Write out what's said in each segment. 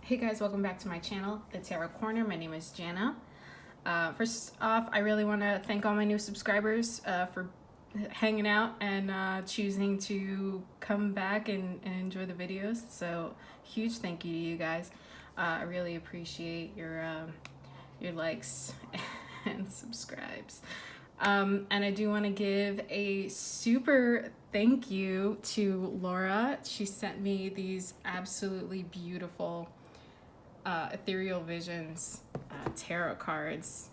Hey guys, welcome back to my channel, The Tarot Corner. My name is Jana. First off, I really want to thank all my new subscribers for hanging out and choosing to come back and enjoy the videos. So huge thank you to you guys. I really appreciate your likes and subscribes. And I do want to give a super thank you to Laura. She sent me these absolutely beautiful Ethereal Visions tarot cards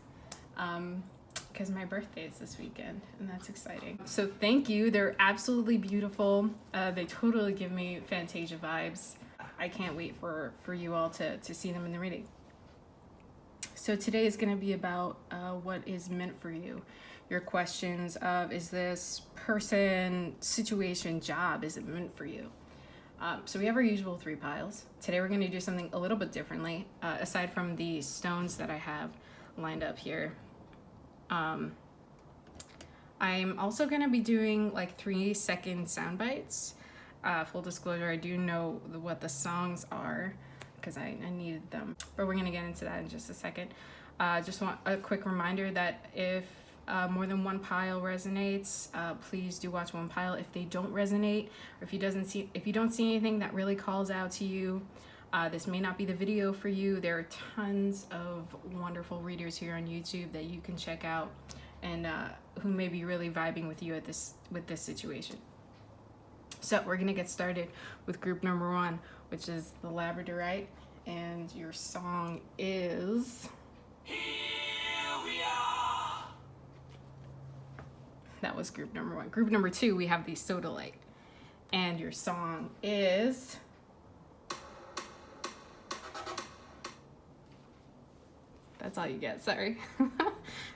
because my birthday is this weekend and that's exciting. So thank you. They're absolutely beautiful. They totally give me Fantasia vibes. I can't wait for you all to see them in the reading. So today is going to be about what is meant for you. Your questions of, is this person, situation, job, is it meant for you? So we have our usual 3 piles. Today we're going to do something a little bit differently, aside from the stones that I have lined up here. I'm also going to be doing like 3-second sound bites. Full disclosure, I do know what the songs are because I needed them, but we're going to get into that in just a second. Just want a quick reminder that if more than one pile resonates, please do watch one pile. If they don't resonate, or if you don't see anything that really calls out to you, this may not be the video for you. There are tons of wonderful readers here on YouTube that you can check out and who may be really vibing with you with this situation. So we're gonna get started with group number 1, which is the Labradorite, and your song is Here We Are. That was group number 1. Group number 2, we have the Sodalite, and your song is that's all you get, sorry.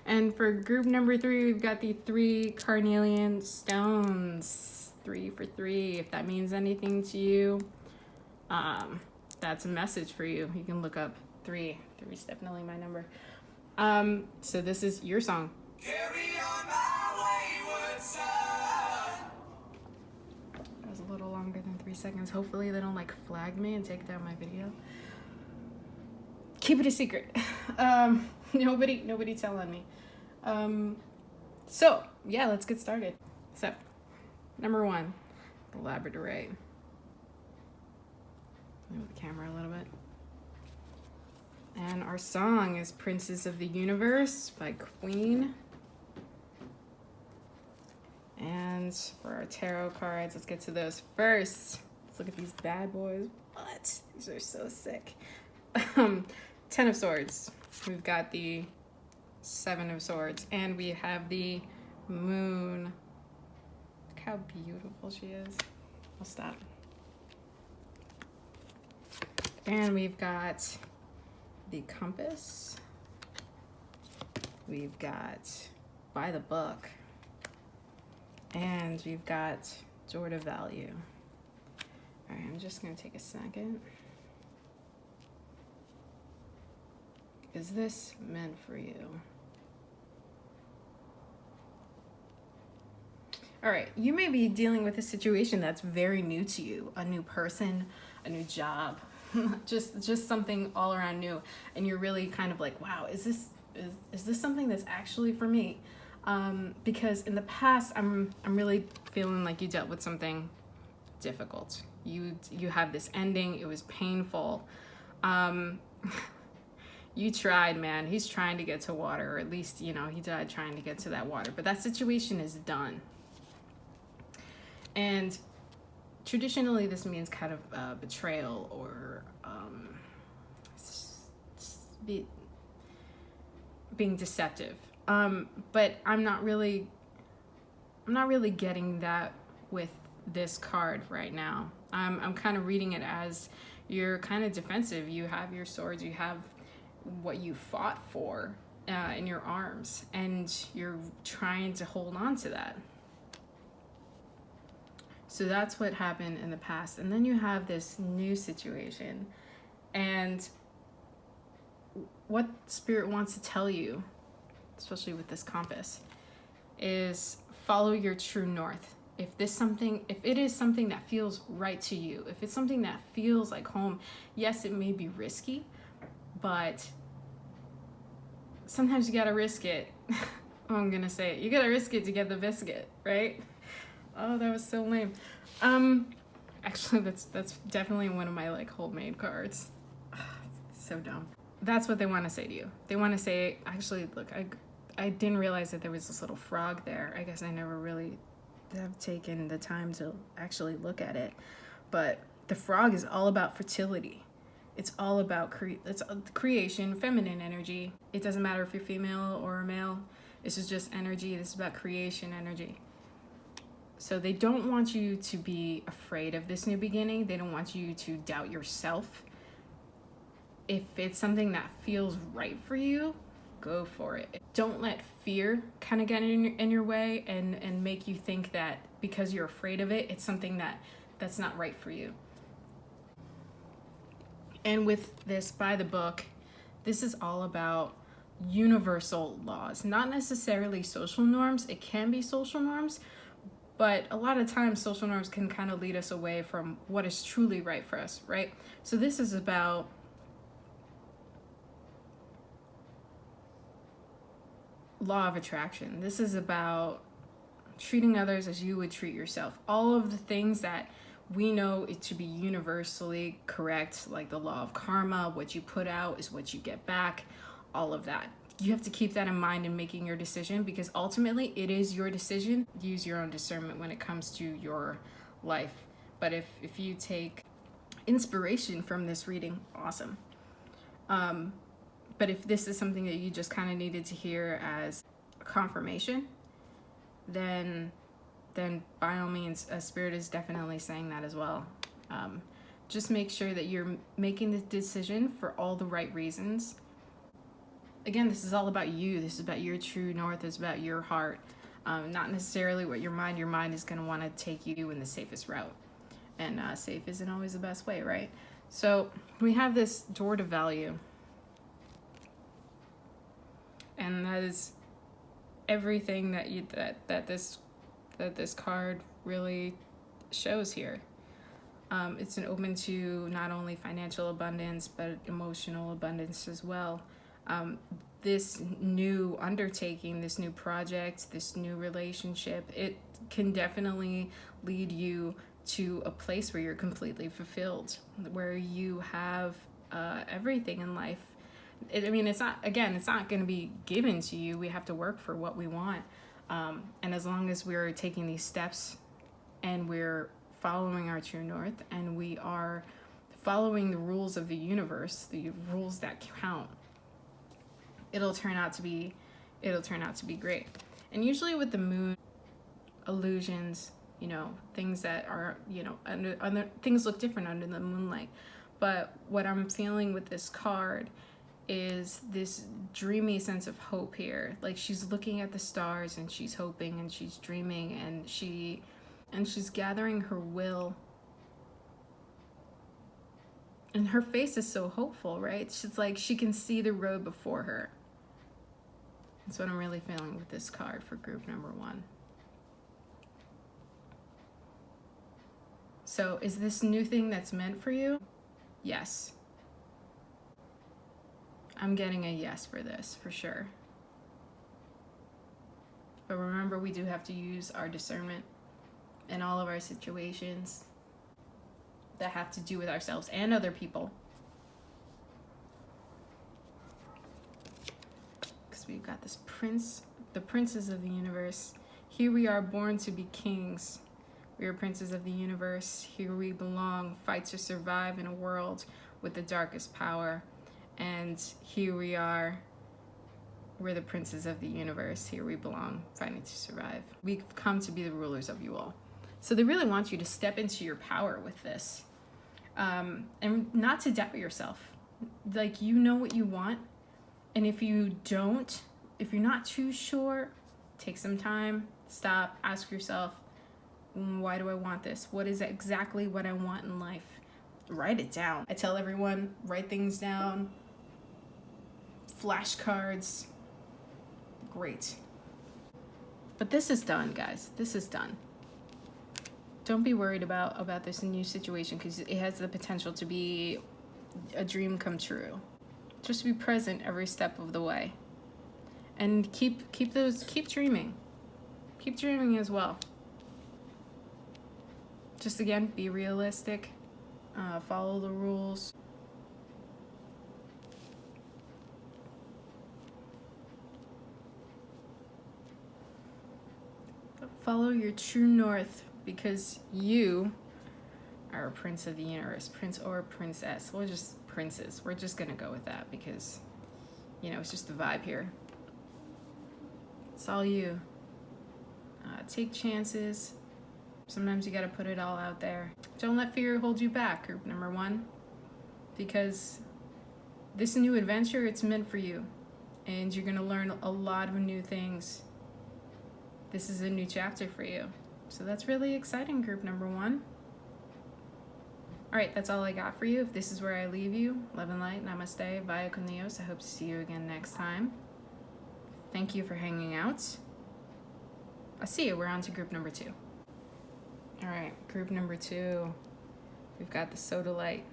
And for group number 3, we've got the 3 carnelian stones. 3 for 3. If that means anything to you, that's a message for you. You can look up 3. 3 is definitely my number. So this is your song. Carry on my wayward son. That was a little longer than 3 seconds. Hopefully they don't like flag me and take down my video. Keep it a secret. Nobody telling me. So yeah, let's get started. So number 1, the Labradorite. Move the camera a little bit. And our song is Princess of the Universe by Queen. And for our tarot cards, let's get to those first. Let's look at these bad boys. What? These are so sick. 10 of Swords. We've got the 7 of Swords. And we have the Moon. Look how beautiful she is. I'll stop. And we've got the Compass. We've got By the Book. And we've got Door to Value. All right, I'm just going to take a second. Is this meant for you? All right, you may be dealing with a situation that's very new to you, a new person, a new job, just something all around new, and you're really kind of like, wow, is this something that's actually for me? Because in the past, I'm really feeling like you dealt with something difficult. You have this ending. It was painful. You tried, man. He's trying to get to water, or at least, he died trying to get to that water. But that situation is done. And traditionally, this means kind of betrayal or being deceptive. But I'm not really getting that with this card right now. I'm kind of reading it as you're kind of defensive. You have your swords. You have what you fought for in your arms, and you're trying to hold on to that. So that's what happened in the past. And then you have this new situation. And what Spirit wants to tell you, especially with this Compass, is follow your true north. If it is something that feels right to you, if it's something that feels like home, yes, it may be risky, but sometimes you gotta risk it. I'm gonna say it. You gotta risk it to get the biscuit, right? Oh, that was so lame. Actually, that's definitely one of my like homemade cards. So dumb. That's what they want to say to you. They want to say, actually, look, I didn't realize that there was this little frog there. I guess I never really have taken the time to actually look at it. But the frog is all about fertility. It's all about creation, feminine energy. It doesn't matter if you're female or a male. This is just energy. This is about creation energy. So they don't want you to be afraid of this new beginning. They don't want you to doubt yourself. If it's something that feels right for you, go for it. Don't let fear kind of get in your way and make you think that because you're afraid of it, it's something that's not right for you. And with this by the book, this is all about universal laws, not necessarily social norms. It can be social norms, but a lot of times social norms can kind of lead us away from what is truly right for us, right? So this is about law of attraction. This is about treating others as you would treat yourself. All of the things that we know it to be universally correct, like the law of karma, what you put out is what you get back, all of that. You have to keep that in mind in making your decision, because ultimately it is your decision. Use your own discernment when it comes to your life. But if you take inspiration from this reading, awesome. But if this is something that you just kind of needed to hear as a confirmation, then by all means, a spirit is definitely saying that as well. Just make sure that you're making the decision for all the right reasons. Again, this is all about you. This is about your true north. It's about your heart. Not necessarily what your mind is going to want to take you in the safest route. And safe isn't always the best way, right? So we have this door to value. And that is everything that this card really shows here. It's an open to not only financial abundance, but emotional abundance as well. This new undertaking, this new project, this new relationship, it can definitely lead you to a place where you're completely fulfilled, where you have everything in life. It's not going to be given to you. We have to work for what we want. And as long as we're taking these steps and we're following our true north and we are following the rules of the universe, the rules that count, it'll turn out to be great. And usually with the moon, illusions, things that are, under things look different under the moonlight. But what I'm feeling with this card is this dreamy sense of hope here. Like she's looking at the stars and she's hoping and she's dreaming and she's gathering her will. And her face is so hopeful, right? She's like she can see the road before her. That's what I'm really feeling with this card for group number 1. So is this new thing that's meant for you? Yes. I'm getting a yes for this, for sure. But remember, we do have to use our discernment in all of our situations that have to do with ourselves and other people. Because we've got this prince, the princes of the universe. Here we are born to be kings. We are princes of the universe. Here we belong. Fight to survive in a world with the darkest power. And here we are. We're the princes of the universe. Here we belong, fighting to survive. We've come to be the rulers of you all. So they really want you to step into your power with this. And not to doubt yourself. Like, you know what you want. And if you don't, if you're not too sure, take some time, stop, ask yourself, why do I want this? What is exactly what I want in life? Write it down. I tell everyone, write things down. Flashcards. Great. But this is done, guys. This is done. don't be worried about this new situation, because it has the potential to be a dream come true. Just be present every step of the way, and keep dreaming. Keep dreaming as well. Just again, be realistic. Follow the rules. Follow your true north, because you are a prince of the universe, prince or princess. We're just princes. We're just gonna go with that, because, you know, it's just the vibe here. It's all you. Take chances. Sometimes you gotta put it all out there. Don't let fear hold you back, group number 1, because this new adventure, it's meant for you, and you're gonna learn a lot of new things. This is a new chapter for you. So that's really exciting, group number 1. All right, that's all I got for you. If this is where I leave you, love and light, namaste, Vaya con Dios. I hope to see you again next time. Thank you for hanging out. I'll see you. We're on to group number 2. All right, group number 2. We've got the Soda Light.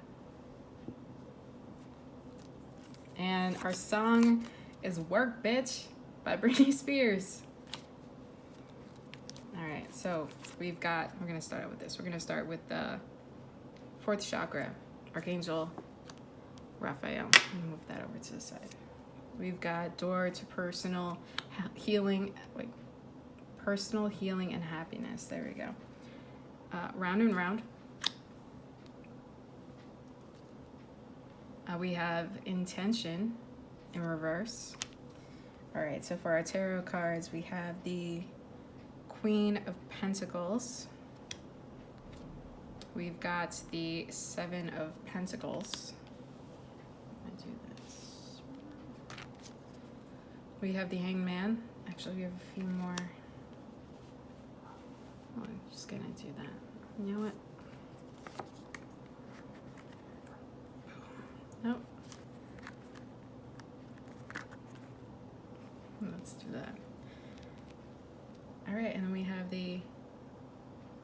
And our song is Work Bitch by Britney Spears. All right, so we're gonna start out with this. We're gonna start with the 4th chakra, Archangel Raphael. Move that over to the side. We've got door to personal healing, personal healing and happiness. There we go. Round and round. We have intention in reverse. All right, so for our tarot cards, we have the Queen of Pentacles. We've got the 7 of Pentacles. I do this. We have the Hangman. Actually, we have a few more. Oh, I'm just gonna do that. You know what? Nope. Let's do that. All right, and then we have the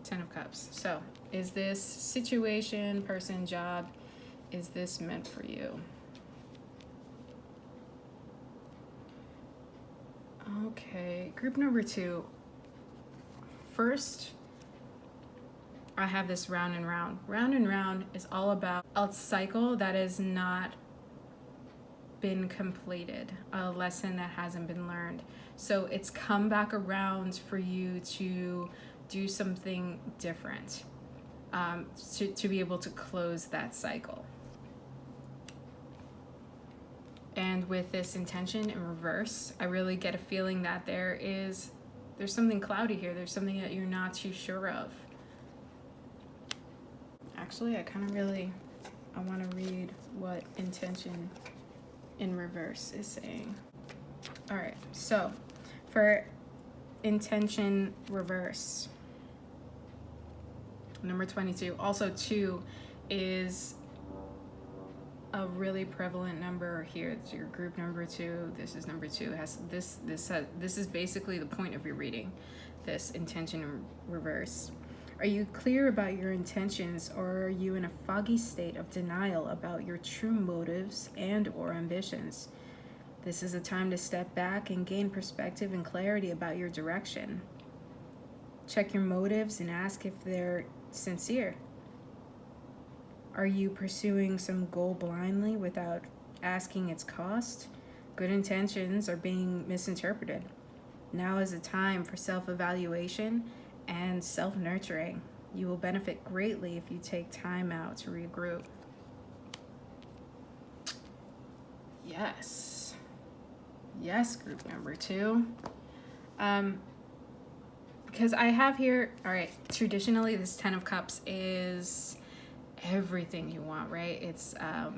10 of Cups. So, is this situation, person, job, is this meant for you? Okay, group number 2. First, I have this round and round. Round and round is all about a cycle that has not been completed, a lesson that hasn't been learned. So it's come back around for you to do something different, to be able to close that cycle. And with this intention in reverse, I really get a feeling that there's something cloudy here. There's something that you're not too sure of. Actually, I want to read what intention in reverse is saying. All right, so for intention reverse, number 22. Also 2 is a really prevalent number here. It's your group number 2. This is number 2. This is basically the point of your reading, this intention in reverse. Are you clear about your intentions, or are you in a foggy state of denial about your true motives and or ambitions? This is a time to step back and gain perspective and clarity about your direction. Check your motives and ask if they're sincere. Are you pursuing some goal blindly without asking its cost? Good intentions are being misinterpreted. Now is a time for self-evaluation and self-nurturing. You will benefit greatly if you take time out to regroup. Yes. Yes, group number 2. Because I have here, all right, traditionally this 10 of Cups is everything you want, right? It's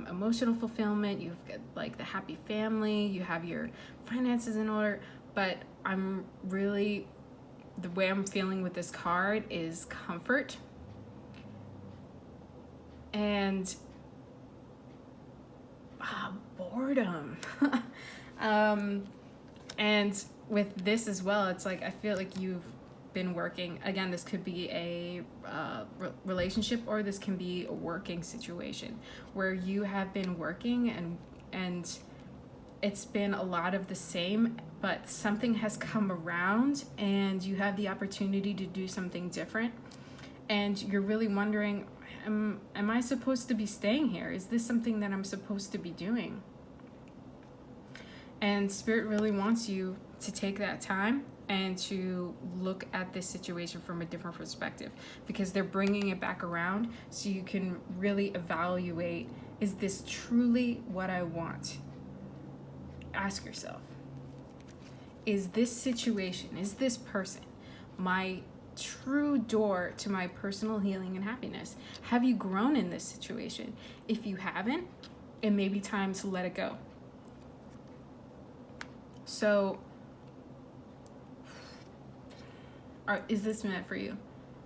emotional fulfillment. You've got like the happy family. You have your finances in order. But the way I'm feeling with this card is comfort and boredom. And with this as well, it's like I feel like you've been working. Again, this could be a relationship, or this can be a working situation where you have been working and it's been a lot of the same, but something has come around and you have the opportunity to do something different. And you're really wondering, am I supposed to be staying here? Is this something that I'm supposed to be doing? And Spirit really wants you to take that time and to look at this situation from a different perspective, because they're bringing it back around so you can really evaluate, is this truly what I want? Ask yourself, is this situation, is this person my true door to my personal healing and happiness? Have you grown in this situation? If you haven't, it may be time to let it go. So, is this meant for you?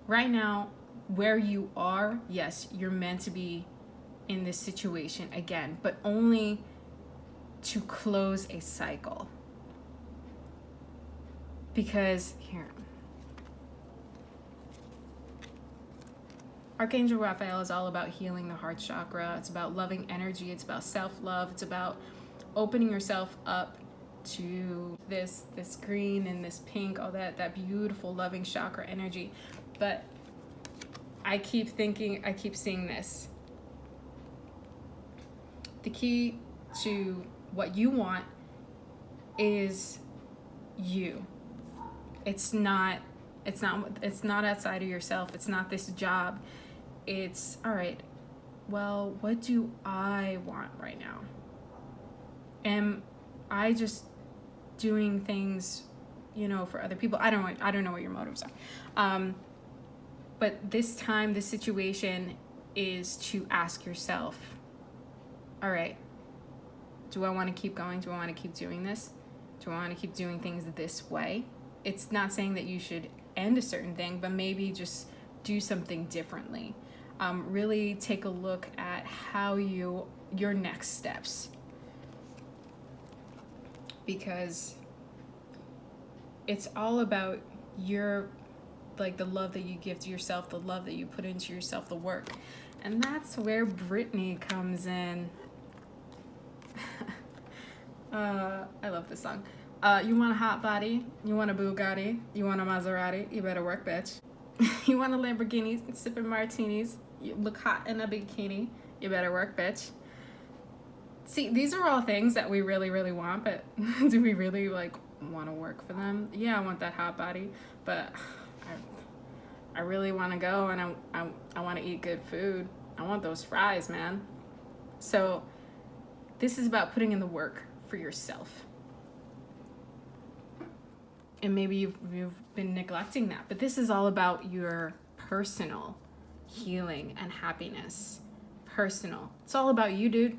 Right now, where you are, yes, you're meant to be in this situation again, but only to close a cycle. Because here, Archangel Raphael is all about healing the heart chakra. It's about loving energy. It's about self-love. It's about opening yourself up to this green and this pink, all that beautiful loving chakra energy. But I keep seeing this. The key to what you want is you. It's not outside of yourself. It's not this job. It's, all right, well, what do I want right now? Am I just doing things, for other people? I don't know what your motives are. But this time, this situation is to ask yourself, all right, do I want to keep going? Do I want to keep doing this? Do I want to keep doing things this way? It's not saying that you should end a certain thing, but maybe just do something differently. Really take a look at how your next steps. Because it's all about the love that you give to yourself, the love that you put into yourself, the work. And that's where Brittany comes in. I love this song. You want a hot body, you want a Bugatti, you want a Maserati, you better work, bitch. You want a Lamborghini, sipping martinis, you look hot in a bikini, you better work, bitch. See, these are all things that we really, really want, but do we really want to work for them? Yeah, I want that hot body, but I really want to go, and I want to eat good food. I want those fries, man. So this is about putting in the work for yourself. And maybe you've been neglecting that, but this is all about your personal healing and happiness. Personal. It's all about you, dude.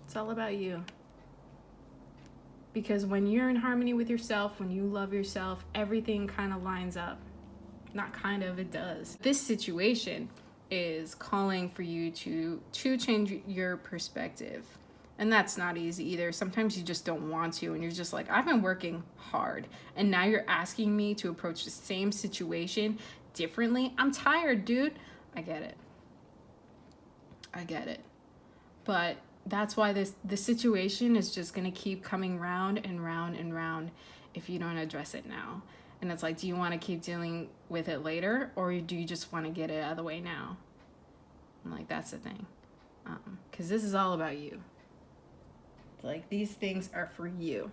It's all about you. Because when you're in harmony with yourself, when you love yourself, everything kind of lines up. Not kind of, it does. This situation is calling for you to change your perspective. And that's not easy either. Sometimes you just don't want to, and you're just like, I've been working hard, and now you're asking me to approach the same situation differently. I'm tired, dude. I get it. But that's why this situation is just going to keep coming round and round and round if you don't address it now. And it's like, do you want to keep dealing with it later, or do you just want to get it out of the way now? And that's the thing. Because this is all about you. These things are for you.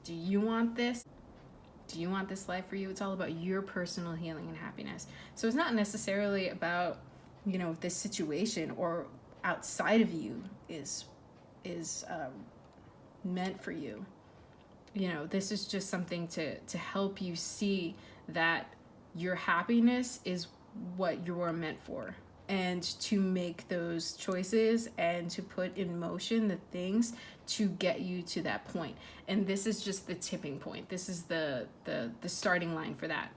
Do you want this? Do you want this life for you? It's all about your personal healing and happiness. So it's not necessarily about, this situation or outside of you is meant for you. This is just something to help you see that your happiness is what you're meant for, and to make those choices and to put in motion the things to get you to that point. And this is just the tipping point. This is the starting line for that.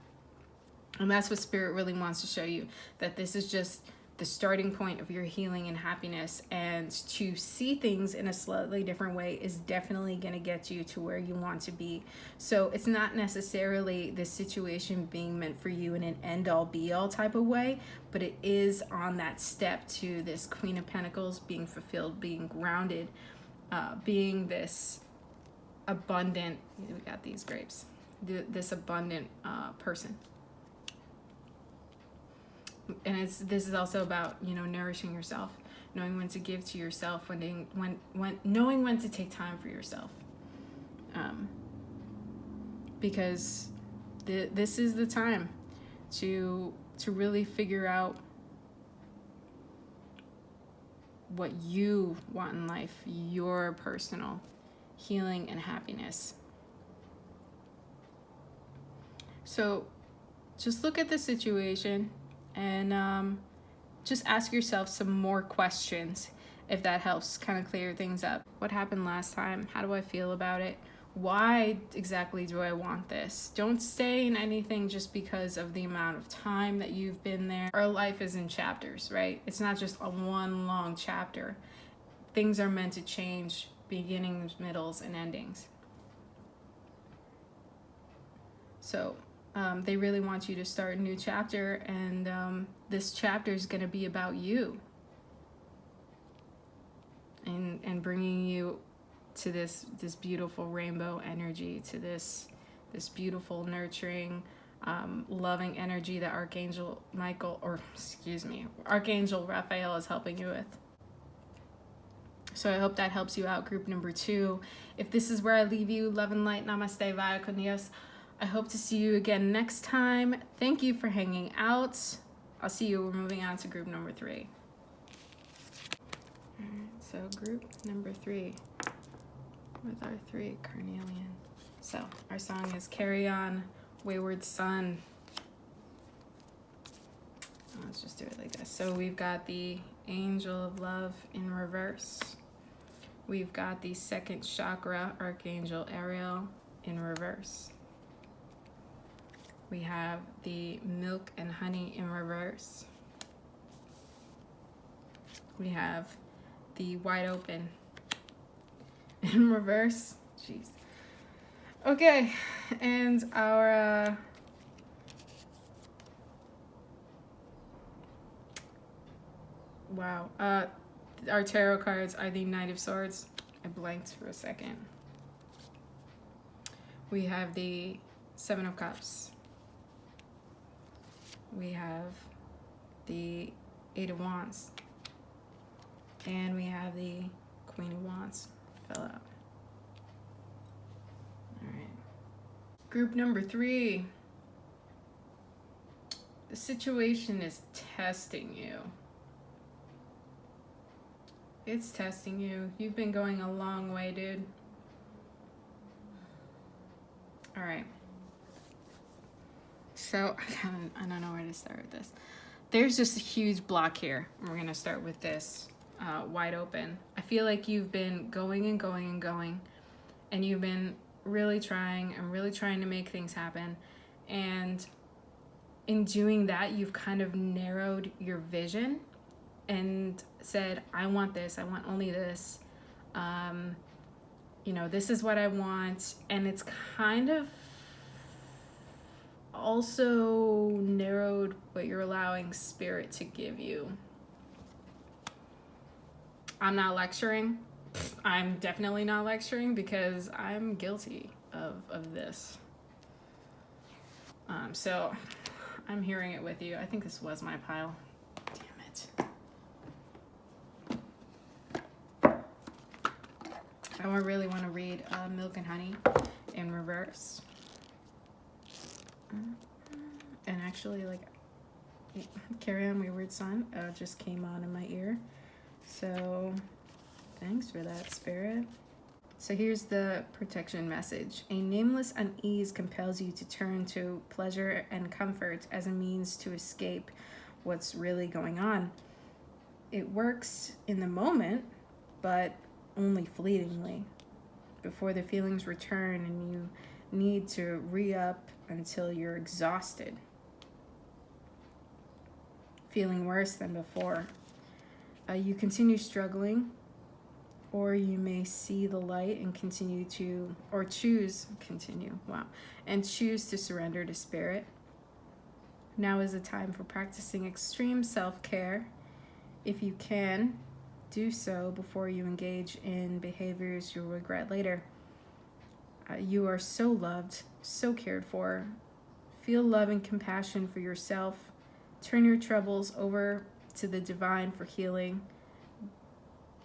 And that's what Spirit really wants to show you, that this is just the starting point of your healing and happiness, and to see things in a slightly different way is definitely going to get you to where you want to be. So it's not necessarily the situation being meant for you in an end all be all type of way, but it is on that step to this Queen of Pentacles, being fulfilled, being grounded, being this abundant, we got these grapes, this abundant person. And this is also about, you know, nourishing yourself, knowing when to give to yourself, knowing when to take time for yourself, because this is the time to really figure out what you want in life, your personal healing and happiness. So just look at the situation and just ask yourself some more questions, if that helps kind of clear things up. What happened last time? How do I feel about it? Why exactly do I want this? Don't stay in anything just because of the amount of time that you've been there. Our life is in chapters, right? It's not just a one long chapter. Things are meant to change, beginnings, middles, and endings. So they really want you to start a new chapter, and this chapter is going to be about you, and bringing you to this beautiful rainbow energy, to this beautiful, nurturing, loving energy that Archangel Raphael is helping you with. So I hope that helps you out, group number 2. If this is where I leave you, love and light, namaste, Vaya con Dios. I hope to see you again next time. Thank you for hanging out. I'll see you. We're moving on to group number 3. All right, so group number 3 with our 3 carnelian. So our song is Carry On, Wayward Son. Let's just do it like this. So we've got the Angel of Love in reverse. We've got the 2nd chakra, Archangel Ariel, in reverse. We have the Milk and Honey in reverse. We have the Wide Open in reverse. Jeez. Okay, and our our tarot cards are the Knight of Swords. I blanked for a second. We have the 7 of Cups. We have the 8 of Wands. And we have the Queen of Wands. Fell out. Alright. Group number 3. The situation is testing you. It's testing you. You've been going a long way, dude. Alright. So, I don't know where to start with this. There's just a huge block here. We're going to start with this Wide Open. I feel like you've been going and going and going, and you've been really trying to make things happen. And in doing that, you've kind of narrowed your vision and said, I want this, I want only this. You know, this is what I want. And it's kind of also narrowed what you're allowing Spirit to give you. I'm not lecturing. I'm definitely not lecturing because I'm guilty of this. So I'm hearing it with you. I think this was my pile. Damn it. I really want to read Milk and Honey in reverse. And actually, like, Carry On, Wayward Son just came on in my ear. So thanks for that, Spirit. So here's the protection message. A nameless unease compels you to turn to pleasure and comfort as a means to escape what's really going on. It works in the moment, but only fleetingly, before the feelings return and you need to re-up until you're exhausted. feeling worse than before. You continue struggling, or you may see the light and continue to, or choose, continue, wow, and choose to surrender to spirit. Now is the time for practicing extreme self-care. If you can, do so before you engage in behaviors you'll regret later. You are so loved, so cared for. Feel love and compassion for yourself. Turn your troubles over to the divine for healing.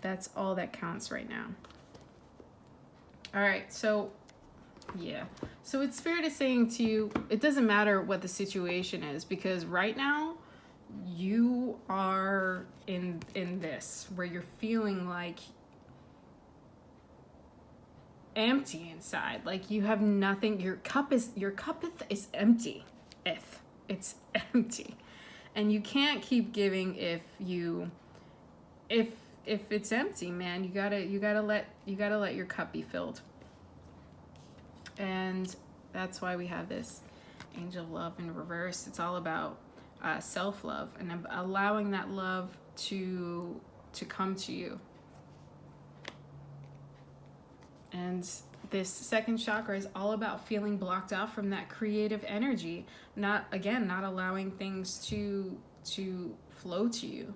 That's all that counts right now. All right, so yeah. So what Spirit is saying to you, it doesn't matter what the situation is, because right now you are in this where you're feeling like empty inside, like you have nothing. Your cup is empty. If it's empty, and you can't keep giving if it's empty, man. You gotta let your cup be filled. And that's why we have this angel of love in reverse. It's all about self-love and allowing that love to come to you. And this second chakra is all about feeling blocked out from that creative energy, not allowing things to flow to you.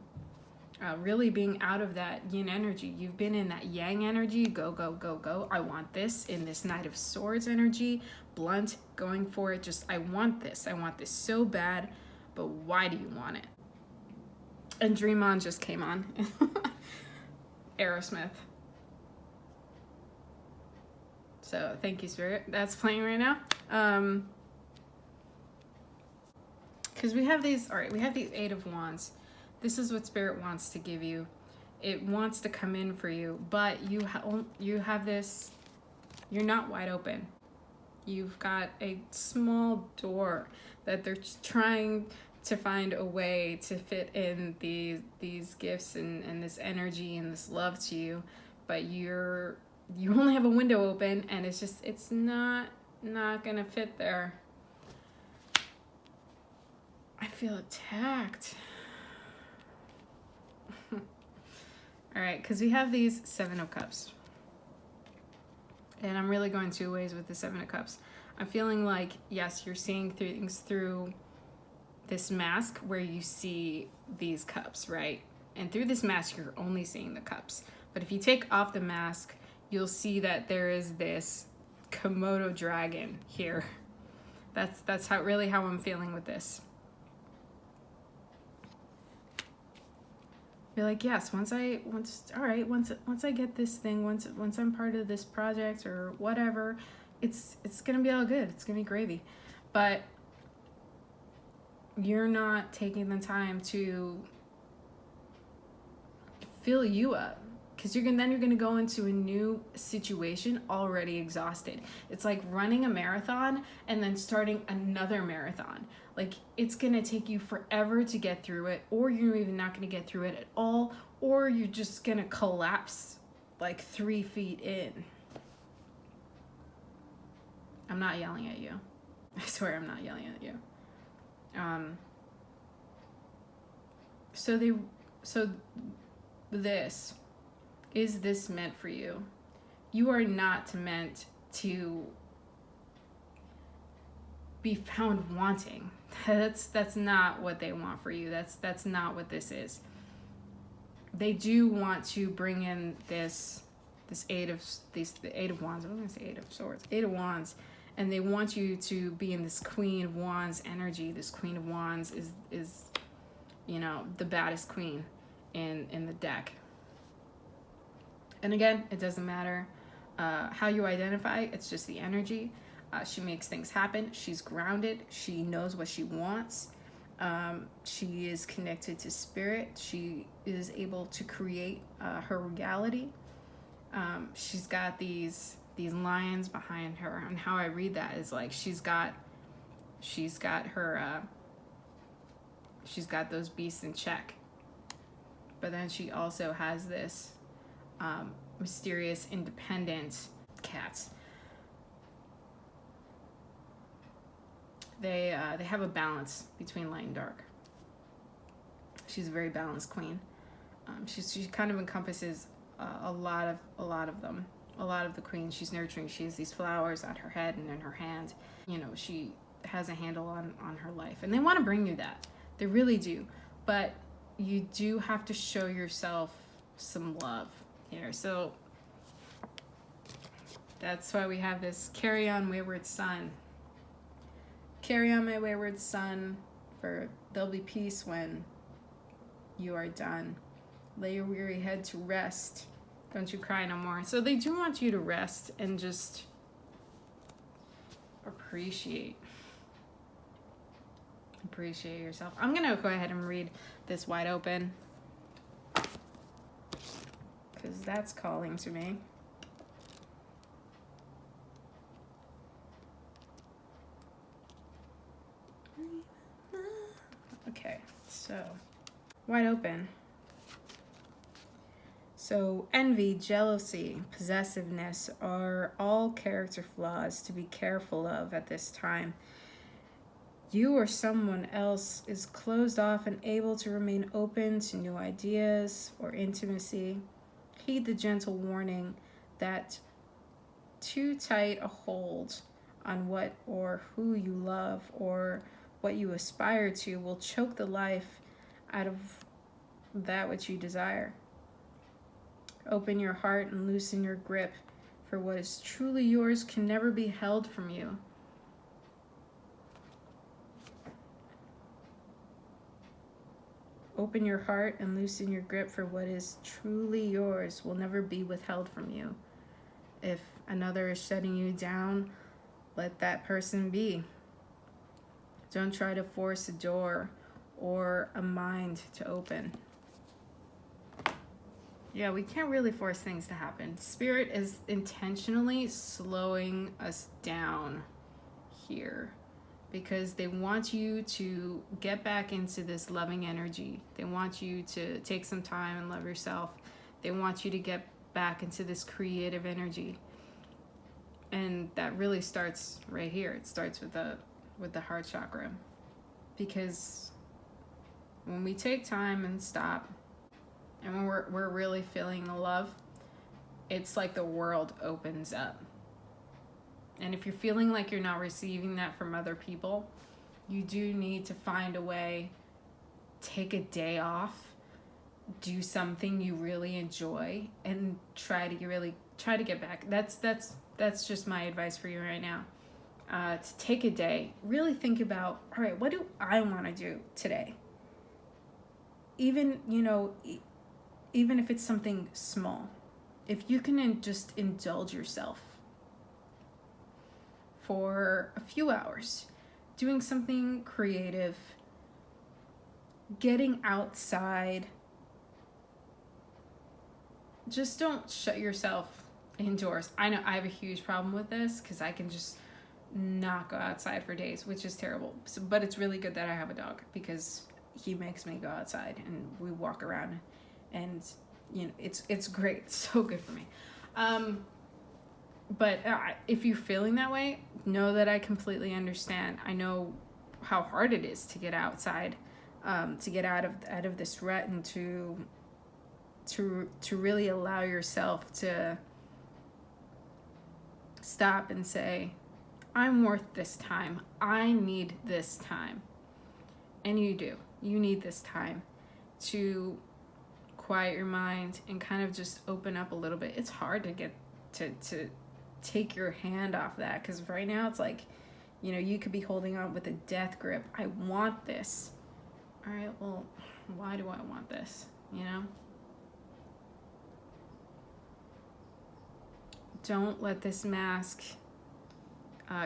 Really being out of that yin energy. You've been in that yang energy, go, go, go, go. I want this, in this Knight of Swords energy, blunt, going for it. Just, I want this so bad, but why do you want it? And Dream On just came on. Aerosmith. So thank you, Spirit. That's playing right now. Because we have these, all right, we have these Eight of Wands. This is what Spirit wants to give you. It wants to come in for you, but you have this, you're not wide open. You've got a small door that they're trying to find a way to fit in these gifts and this energy and this love to you, but you only have a window open, and it's not gonna fit there. I feel attacked. All right, because we have these Seven of Cups, and I'm really going two ways with the Seven of Cups. I'm feeling like, yes, you're seeing things through this mask where you see these cups, right? And through this mask, you're only seeing the cups. But if you take off the mask, you'll see that there is this Komodo dragon here. That's how I'm feeling with this. Be like, yes, once I get this thing, once I'm part of this project or whatever, it's gonna be all good. It's gonna be gravy. But you're not taking the time to fill you up, because you're gonna go into a new situation already exhausted. It's like running a marathon and then starting another marathon. Like, it's gonna take you forever to get through it, or you're even not gonna get through it at all, or you're just gonna collapse like 3 feet in. I'm not yelling at you. I swear I'm not yelling at you. Is this meant for you? You are not meant to be found wanting. That's not what they want for you. That's not what this is. They do want to bring in the Eight of Wands. I'm gonna say Eight of Swords, Eight of Wands, and they want you to be in this Queen of Wands energy. This Queen of Wands is the baddest queen in the deck. And again, it doesn't matter how you identify. It's just the energy. She makes things happen. She's grounded. She knows what she wants. She is connected to spirit. She is able to create her reality. She's got these lions behind her, and how I read that is like she's got those beasts in check. But then she also has this mysterious, independent cats. They have a balance between light and dark. She's a very balanced queen. She kind of encompasses a lot of them. A lot of the queens she's nurturing. She has these flowers on her head and in her hand. You know, she has a handle on her life. And they want to bring you that. They really do. But you do have to show yourself some love here. So that's why we have this carry on, wayward son. Carry on, my wayward son, for there'll be peace when you are done. Lay your weary head to rest. Don't you cry no more. So they do want you to rest and just appreciate yourself. I'm gonna go ahead and read this wide open because that's calling to me. Okay, so wide open. So envy, jealousy, possessiveness are all character flaws to be careful of at this time. You or someone else is closed off and able to remain open to new ideas or intimacy. Heed the gentle warning that too tight a hold on what or who you love or what you aspire to will choke the life out of that which you desire. Open your heart and loosen your grip, for what is truly yours can never be held from you. Open your heart and loosen your grip, for what is truly yours will never be withheld from you. If another is shutting you down, let that person be. Don't try to force a door or a mind to open. Yeah, we can't really force things to happen. Spirit is intentionally slowing us down here because they want you to get back into this loving energy. They want you to take some time and love yourself. They want you to get back into this creative energy. And that really starts right here. It starts with the heart chakra. Because when we take time and stop, and when we're really feeling the love, it's like the world opens up. And if you're feeling like you're not receiving that from other people, you do need to find a way, take a day off, do something you really enjoy, and try to get back. That's just my advice for you right now. To take a day, really think about, all right, what do I want to do today? Even if it's something small, if you can just indulge yourself for a few hours, doing something creative, getting outside, just don't shut yourself indoors. I know I have a huge problem with this because I can just not go outside for days, which is terrible. But it's really good that I have a dog because he makes me go outside and we walk around. And it's great. It's so good for me. But if you're feeling that way, know that I completely understand. I know how hard it is to get outside, to get out of this rut, and to really allow yourself to stop and say, I'm worth this time. I need this time. And you do. You need this time to quiet your mind and kind of just open up a little bit. It's hard to get to take your hand off that, because right now it's like, you could be holding on with a death grip. I want this. All right, well, why do I want this? Don't let this mask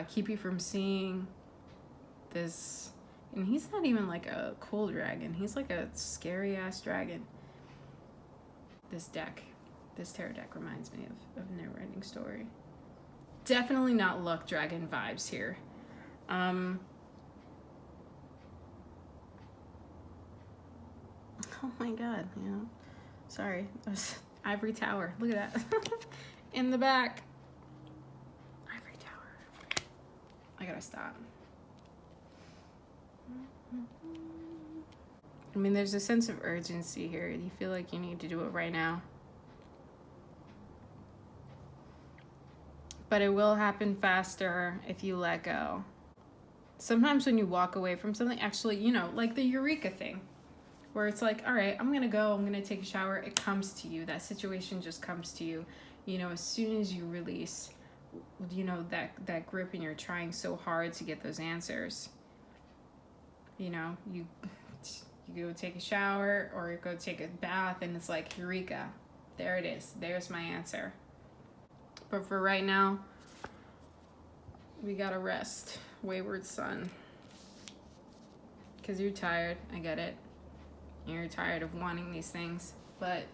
keep you from seeing this. And he's not even like a cool dragon. He's like a scary ass dragon. This tarot deck reminds me of Neverending Story. Definitely not luck dragon vibes here. Oh my god, sorry. Ivory Tower. Look at that. In the back. Ivory Tower. I gotta stop. I mean, there's a sense of urgency here. You feel like you need to do it right now. But it will happen faster if you let go. Sometimes when you walk away from something, actually, you know, like the eureka thing, where it's like, all right, I'm going to go, I'm going to take a shower. It comes to you. That situation just comes to you. You know, as soon as you release, you know, that grip and you're trying so hard to get those answers, you know, you go take a shower or you go take a bath and it's like, eureka, there it is. There's my answer. But for right now, we gotta rest, wayward son. Because you're tired, I get it. You're tired of wanting these things, but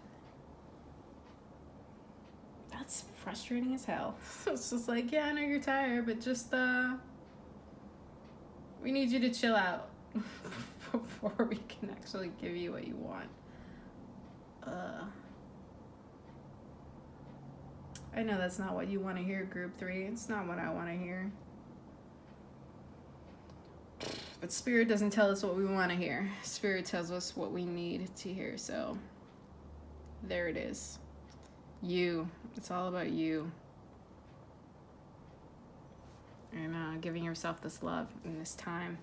that's frustrating as hell. It's just like, yeah, I know you're tired, but just, we need you to chill out before we can actually give you what you want. I know that's not what you want to hear, group 3. It's not what I want to hear. But Spirit doesn't tell us what we want to hear. Spirit tells us what we need to hear. So there it is. You. It's all about you. And giving yourself this love in this time.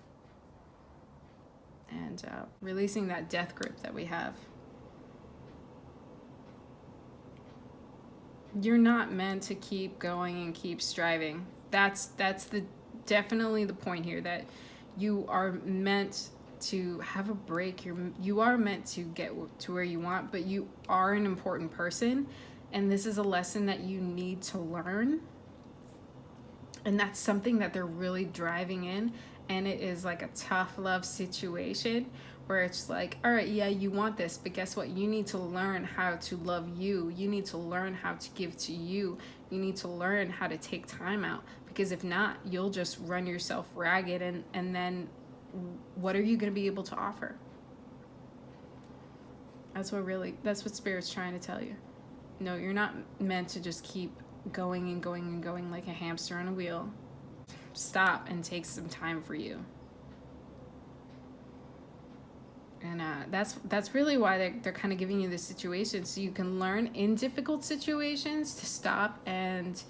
And releasing that death grip that we have. You're not meant to keep going and keep striving. That's definitely the point here, that you are meant to have a break. You are meant to get to where you want, but you are an important person, and this is a lesson that you need to learn. And that's something that they're really driving in, and it is like a tough love situation where it's like, all right, yeah, you want this, but guess what? You need to learn how to love you. You need to learn how to give to you. You need to learn how to take time out, because if not, you'll just run yourself ragged, and then what are you going to be able to offer? That's what Spirit's trying to tell you. No, you're not meant to just keep going and going and going like a hamster on a wheel. Stop and take some time for you. And that's really why they're kind of giving you this situation, so you can learn in difficult situations to stop and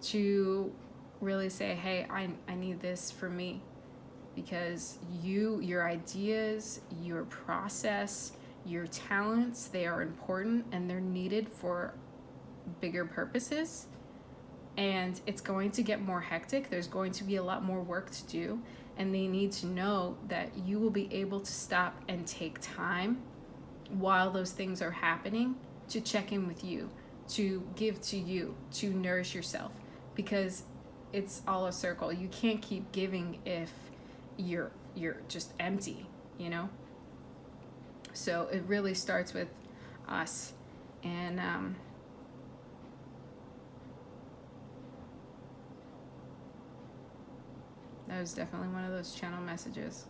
to really say, hey, I need this for me. Because your ideas, your process, your talents, they are important and they're needed for bigger purposes. And it's going to get more hectic. There's going to be a lot more work to do. And they need to know that you will be able to stop and take time while those things are happening to check in with you, to give to you, to nourish yourself. Because it's all a circle. You can't keep giving if you're just empty, you know? So it really starts with us. And that was definitely one of those channel messages,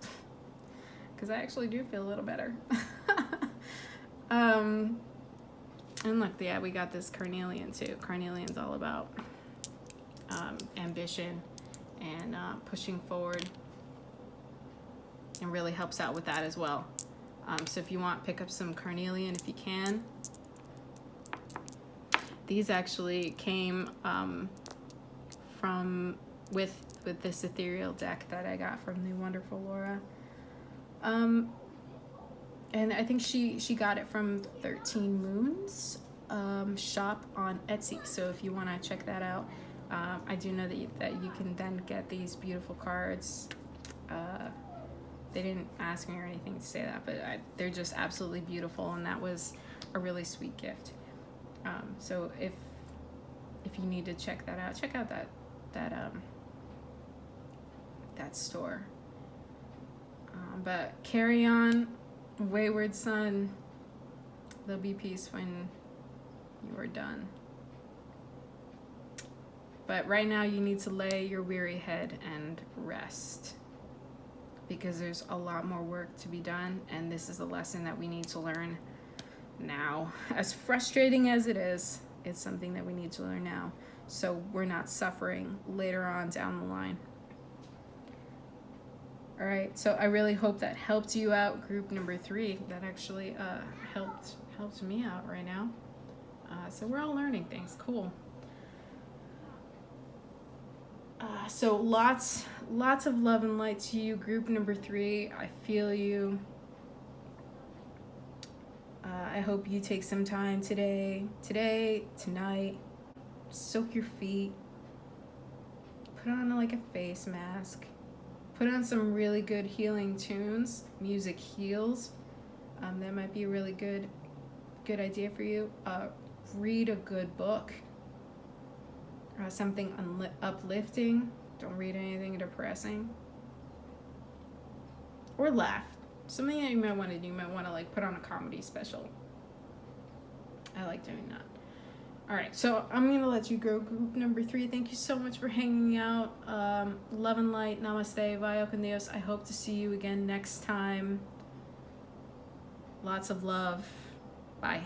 because I actually do feel a little better. And look, yeah, we got this carnelian too. Carnelian's all about ambition and pushing forward, and really helps out with that as well. So if you want, pick up some carnelian if you can. These actually came from with this ethereal deck that I got from the wonderful Laura. And I think she got it from 13 Moons shop on Etsy. So if you want to check that out, I do know that you can then get these beautiful cards. They didn't ask me or anything to say that, but they're just absolutely beautiful, and that was a really sweet gift. So if you need to check that out, check out that store. But carry on, wayward son. There'll be peace when you are done. But right now you need to lay your weary head and rest, because there's a lot more work to be done, and this is a lesson that we need to learn now. As frustrating as it is, it's something that we need to learn now, so we're not suffering later on down the line. All right, so I really hope that helped you out, group number 3. That actually helped me out right now. So we're all learning things. Cool. So lots of love and light to you, group number 3. I feel you. I hope you take some time today, tonight, soak your feet, put on like a face mask, put on some really good healing tunes. Music heals. That might be a really good idea for you. Read a good book. Something uplifting. Don't read anything depressing. Or laugh. Something that you might want to do. You might want to like put on a comedy special. I like doing that. All right, so I'm going to let you go, group number 3. Thank you so much for hanging out. Love and light. Namaste. Vaya con Dios. I hope to see you again next time. Lots of love. Bye.